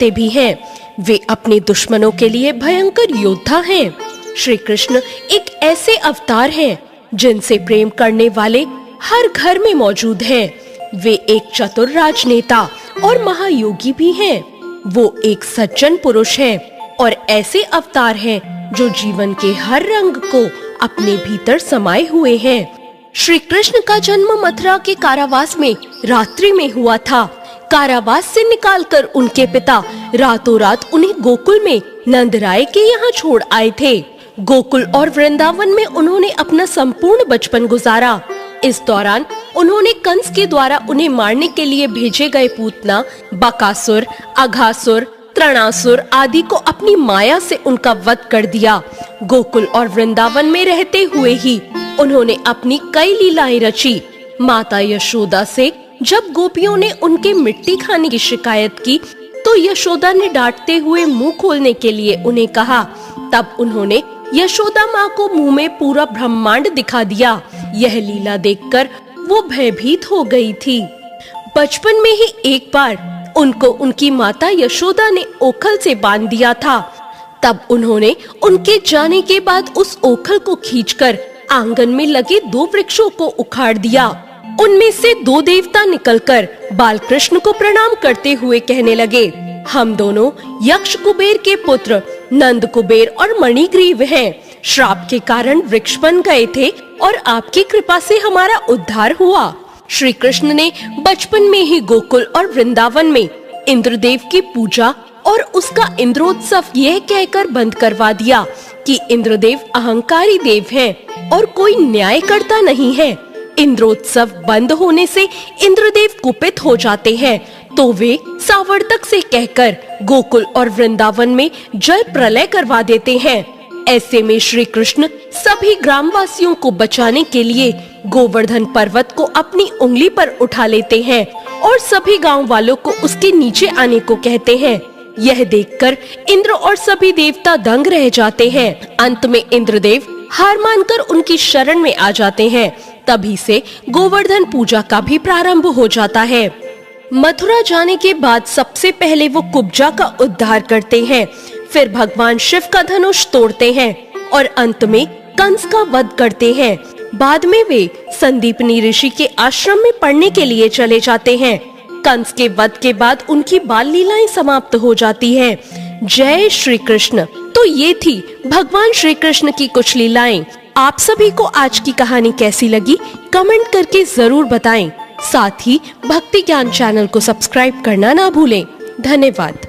ते भी हैं। वे अपने दुश्मनों के लिए भयंकर योद्धा हैं। श्री कृष्ण एक ऐसे अवतार हैं जिनसे प्रेम करने वाले हर घर में मौजूद हैं। वे एक चतुर राजनेता और महायोगी भी हैं। वो एक सज्जन पुरुष हैं और ऐसे अवतार हैं जो जीवन के हर रंग को अपने भीतर समाये हुए हैं। श्री कृष्ण का जन्म मथुरा के कारावास में रात्रि में हुआ था। कारावास से निकालकर उनके पिता रातों रात उन्हें गोकुल में नंदराय के यहाँ छोड़ आए थे। गोकुल और वृंदावन में उन्होंने अपना संपूर्ण बचपन गुजारा। इस दौरान उन्होंने कंस के द्वारा उन्हें मारने के लिए भेजे गए पूतना, बकासुर, अघासुर, तृणासुर आदि को अपनी माया से उनका वध कर दिया। गोकुल और वृंदावन में रहते हुए ही उन्होंने अपनी कई लीलाएं रची। माता यशोदा से जब गोपियों ने उनके मिट्टी खाने की शिकायत की तो यशोदा ने डांटते हुए मुंह खोलने के लिए उन्हें कहा। तब उन्होंने यशोदा माँ को मुंह में पूरा ब्रह्मांड दिखा दिया। यह लीला देखकर वो भयभीत हो गई थी। बचपन में ही एक बार उनको उनकी माता यशोदा ने ओखल से बांध दिया था। तब उन्होंने उनके जाने के बाद उस ओखल को खींचकर आंगन में लगे 2 वृक्षों को उखाड़ दिया। उनमें से 2 देवता निकलकर बालकृष्ण को प्रणाम करते हुए कहने लगे, हम दोनों यक्ष कुबेर के पुत्र नंद कुबेर और मणिग्रीव हैं। श्राप के कारण वृक्ष बन गए थे और आपकी कृपा से हमारा उद्धार हुआ। श्री कृष्ण ने बचपन में ही गोकुल और वृंदावन में इंद्रदेव की पूजा और उसका इंद्रोत्सव यह कहकर बंद करवा दिया कि इंद्रदेव अहंकारी देव हैं और कोई न्याय करता नहीं है। इंद्रोत्सव बंद होने से इंद्रदेव कुपित हो जाते हैं तो वे सावर्तक से कहकर गोकुल और वृंदावन में जल प्रलय करवा देते हैं। ऐसे में श्री कृष्ण सभी ग्रामवासियों को बचाने के लिए गोवर्धन पर्वत को अपनी उंगली पर उठा लेते हैं और सभी गांव वालों को उसके नीचे आने को कहते हैं। यह देखकर इंद्र और सभी देवता दंग रह जाते हैं। अंत में इंद्रदेव हार मानकर उनकी शरण में आ जाते हैं। तभी से गोवर्धन पूजा का भी प्रारंभ हो जाता है। मथुरा जाने के बाद सबसे पहले वो कुब्जा का उद्धार करते हैं, फिर भगवान शिव का धनुष तोड़ते हैं और अंत में कंस का वध करते हैं। बाद में वे संदीपनी ऋषि के आश्रम में पढ़ने के लिए चले जाते हैं। कंस के वध के बाद उनकी बाल लीलाएं समाप्त हो जाती हैं। जय श्री कृष्ण। तो ये थी भगवान श्री कृष्ण की कुछ लीलाएं। आप सभी को आज की कहानी कैसी लगी कमेंट करके जरूर बताएं। साथ ही भक्ति ज्ञान चैनल को सब्सक्राइब करना ना भूलें। धन्यवाद।